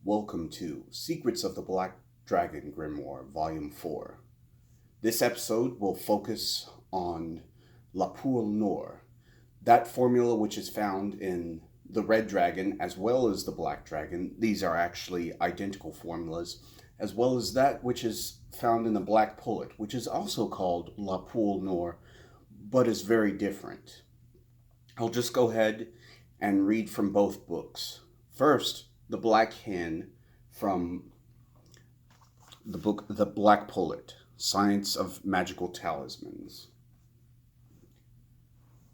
Welcome to Secrets of the Black Dragon Grimoire, Volume 4. This episode will focus on La Poule Noire, that formula which is found in the Red Dragon as well as the Black Dragon. These are actually identical formulas, as well as that which is found in the Black Pullet, which is also called La Poule Noire, but is very different. I'll just go ahead and read from both books. First, the Black Hen from the book The Black Pullet, Science of Magical Talismans.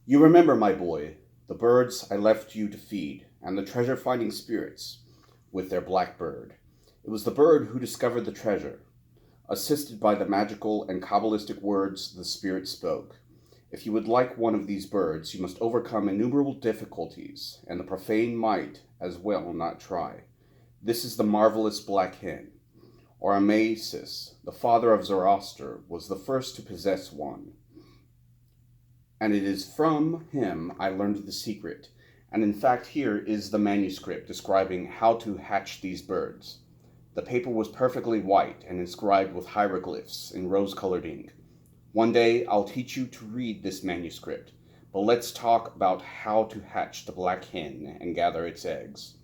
You remember, my boy, the birds I left you to feed, and the treasure-finding spirits with their black bird. It was the bird who discovered the treasure, assisted by the magical and Kabbalistic words the spirit spoke. If you would like one of these birds, you must overcome innumerable difficulties, and the profane might as well not try. This is the marvelous Black Hen. Or Amasis, the father of Zoroaster, was the first to possess one. And it is from him I learned the secret, and in fact here is the manuscript describing how to hatch these birds. The paper was perfectly white and inscribed with hieroglyphs in rose-colored ink. One day I'll teach you to read this manuscript, but let's talk about how to hatch the Black Hen and gather its eggs.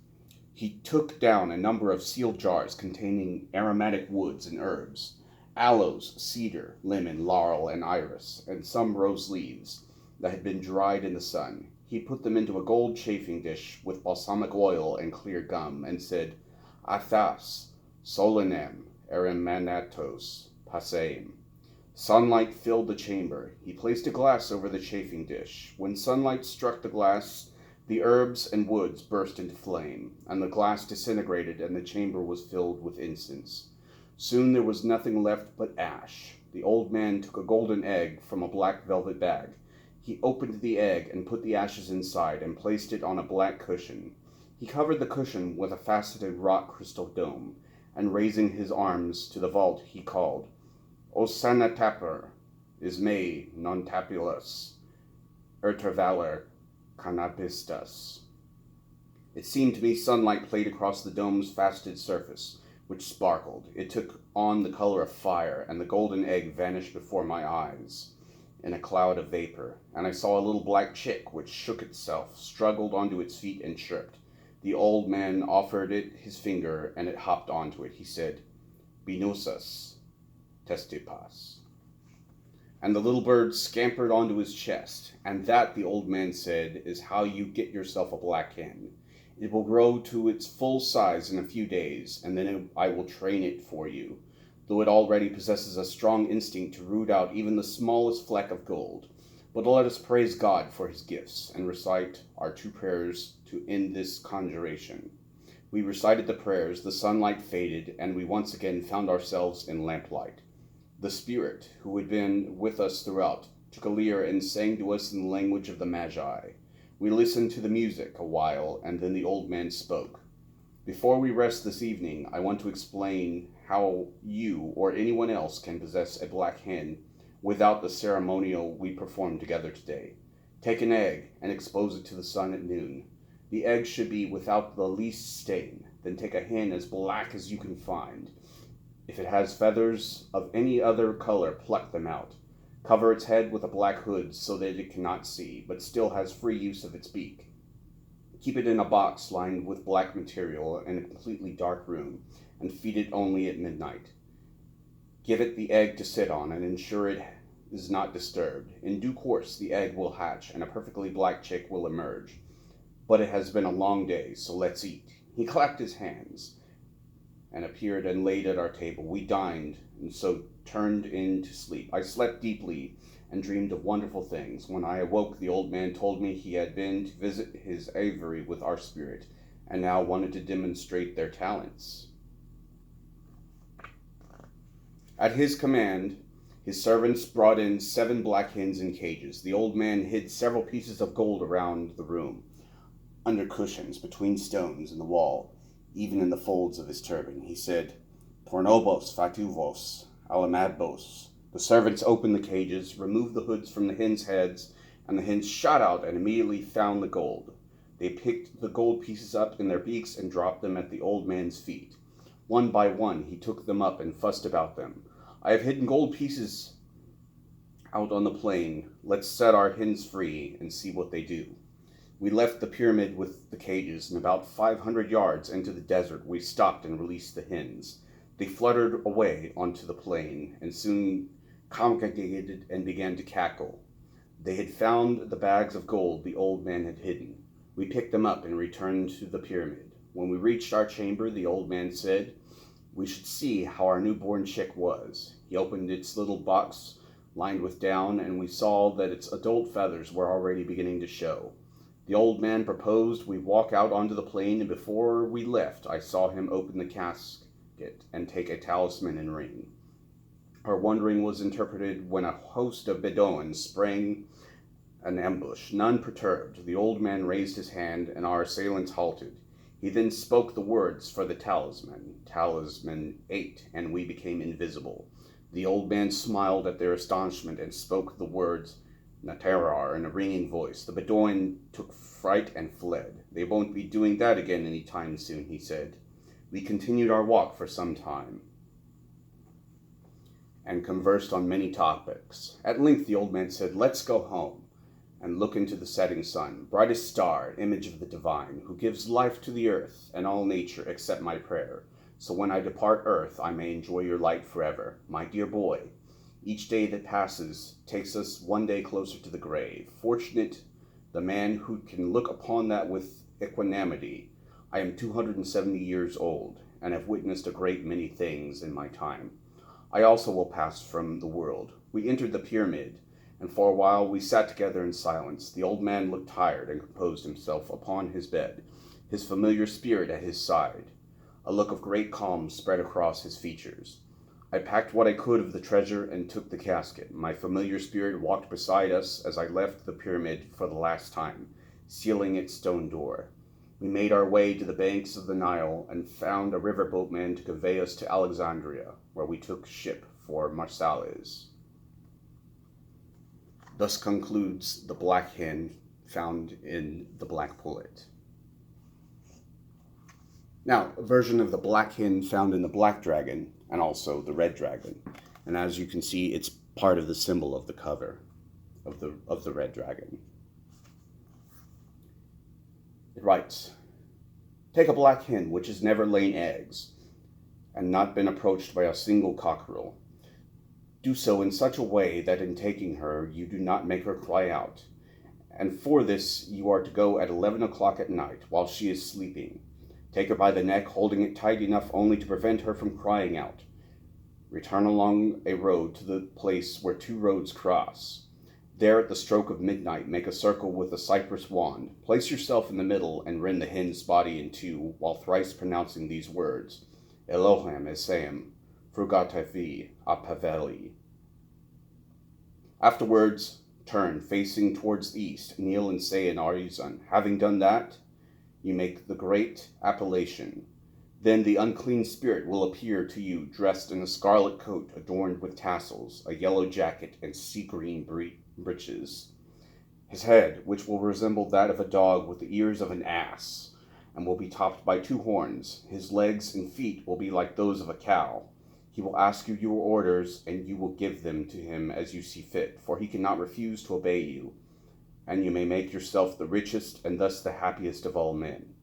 He took down a number of sealed jars containing aromatic woods and herbs, aloes, cedar, lemon, laurel, and iris, and some rose leaves that had been dried in the sun. He put them into a gold chafing dish with balsamic oil and clear gum, and said, Athas, solenem, eremanatos, passeim. Sunlight filled the chamber. He placed a glass over the chafing dish. When sunlight struck the glass, the herbs and woods burst into flame, and the glass disintegrated, and the chamber was filled with incense. Soon there was nothing left but ash. The old man took a golden egg from a black velvet bag. He opened the egg and put the ashes inside and placed it on a black cushion. He covered the cushion with a faceted rock crystal dome, and raising his arms to the vault, he called, O sana tapper, is me non tapulus, ertervaler cannabistus. It seemed to me sunlight played across the dome's faceted surface, which sparkled. It took on the color of fire, and the golden egg vanished before my eyes in a cloud of vapor, and I saw a little black chick which shook itself, struggled onto its feet, and chirped. The old man offered it his finger, and it hopped onto it. He said, Binusas testipas. And the little bird scampered onto his chest, and that, the old man said, is how you get yourself a Black Hen. It will grow to its full size in a few days, and then I will train it for you, though it already possesses a strong instinct to root out even the smallest fleck of gold. But let us praise God for his gifts, and recite our 2 prayers to end this conjuration. We recited the prayers, the sunlight faded, and we once again found ourselves in lamplight. The spirit, who had been with us throughout, took a lyre and sang to us in the language of the Magi. We listened to the music a while, and then the old man spoke. Before we rest this evening, I want to explain how you or anyone else can possess a Black Hen without the ceremonial we performed together today. Take an egg and expose it to the sun at noon. The egg should be without the least stain. Then take a hen as black as you can find. If it has feathers of any other color, pluck them out. Cover its head with a black hood so that it cannot see, but still has free use of its beak. Keep it in a box lined with black material in a completely dark room, and feed it only at midnight. Give it the egg to sit on, and ensure it is not disturbed. In due course, the egg will hatch, and a perfectly black chick will emerge. But it has been a long day, so let's eat. He clapped his hands and appeared and laid at our table. We dined, and so turned in to sleep. I slept deeply and dreamed of wonderful things. When I awoke, the old man told me he had been to visit his aviary with our spirit, and now wanted to demonstrate their talents. At his command, his servants brought in 7 black hens in cages. The old man hid several pieces of gold around the room, under cushions, between stones in the wall, even in the folds of his turban. He said, Pornobos fatuvos alamabos. The servants opened the cages, removed the hoods from the hens' heads, and the hens shot out and immediately found the gold. They picked the gold pieces up in their beaks and dropped them at the old man's feet. One by one he took them up and fussed about them. I have hidden gold pieces out on the plain. Let's set our hens free and see what they do. We left the pyramid with the cages, and about 500 yards into the desert we stopped and released the hens. They fluttered away onto the plain and soon congregated and began to cackle. They had found the bags of gold the old man had hidden. We picked them up and returned to the pyramid. When we reached our chamber, the old man said we should see how our newborn chick was. He opened its little box lined with down, and we saw that its adult feathers were already beginning to show. The old man proposed we walk out onto the plain, and before we left, I saw him open the casket and take a talisman and ring. Our wondering was interpreted when a host of Bedouins sprang an ambush. None perturbed, the old man raised his hand, and our assailants halted. He then spoke the words for the talisman. Talisman 8, and we became invisible. The old man smiled at their astonishment and spoke the words Naterar in a ringing voice. The Bedouin took fright and fled. They won't be doing that again any time soon, he said. We continued our walk for some time and conversed on many topics. At length the old man said, let's go home and look into the setting sun, brightest star, image of the divine, who gives life to the earth and all nature except my prayer. So when I depart earth, I may enjoy your light forever. My dear boy, each day that passes takes us one day closer to the grave. Fortunate the man who can look upon that with equanimity. I am 270 years old and have witnessed a great many things in my time. I also will pass from the world. We entered the pyramid, and for a while we sat together in silence. The old man looked tired and composed himself upon his bed, his familiar spirit at his side. A look of great calm spread across his features. I packed what I could of the treasure and took the casket. My familiar spirit walked beside us as I left the pyramid for the last time, sealing its stone door. We made our way to the banks of the Nile and found a riverboatman to convey us to Alexandria, where we took ship for Marseilles. Thus concludes the Black Hen found in the Black Pullet. Now, a version of the Black Hen found in the Black Dragon and also the Red Dragon. And as you can see, it's part of the symbol of the cover of the Red Dragon. It writes, take a black hen which has never laid eggs and not been approached by a single cockerel. Do so in such a way that in taking her you do not make her cry out. And for this you are to go at 11 o'clock at night while she is sleeping. Take her by the neck, holding it tight enough only to prevent her from crying out. Return along a road to the place where two roads cross. There at the stroke of midnight make a circle with a cypress wand. Place yourself in the middle and rend the hen's body in two while thrice pronouncing these words, Elohim Esem, Frugatavi Apaveli. Afterwards, turn facing towards the east, kneel and say an Arizan. Having done that, you make the great appellation. Then the unclean spirit will appear to you dressed in a scarlet coat adorned with tassels, a yellow jacket, and sea-green breeches. His head, which will resemble that of a dog with the ears of an ass, and will be topped by two horns. His legs and feet will be like those of a cow. He will ask you your orders, and you will give them to him as you see fit, for he cannot refuse to obey you, and you may make yourself the richest and thus the happiest of all men.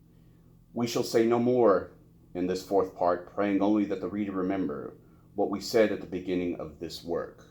We shall say no more in this fourth part, praying only that the reader remember what we said at the beginning of this work.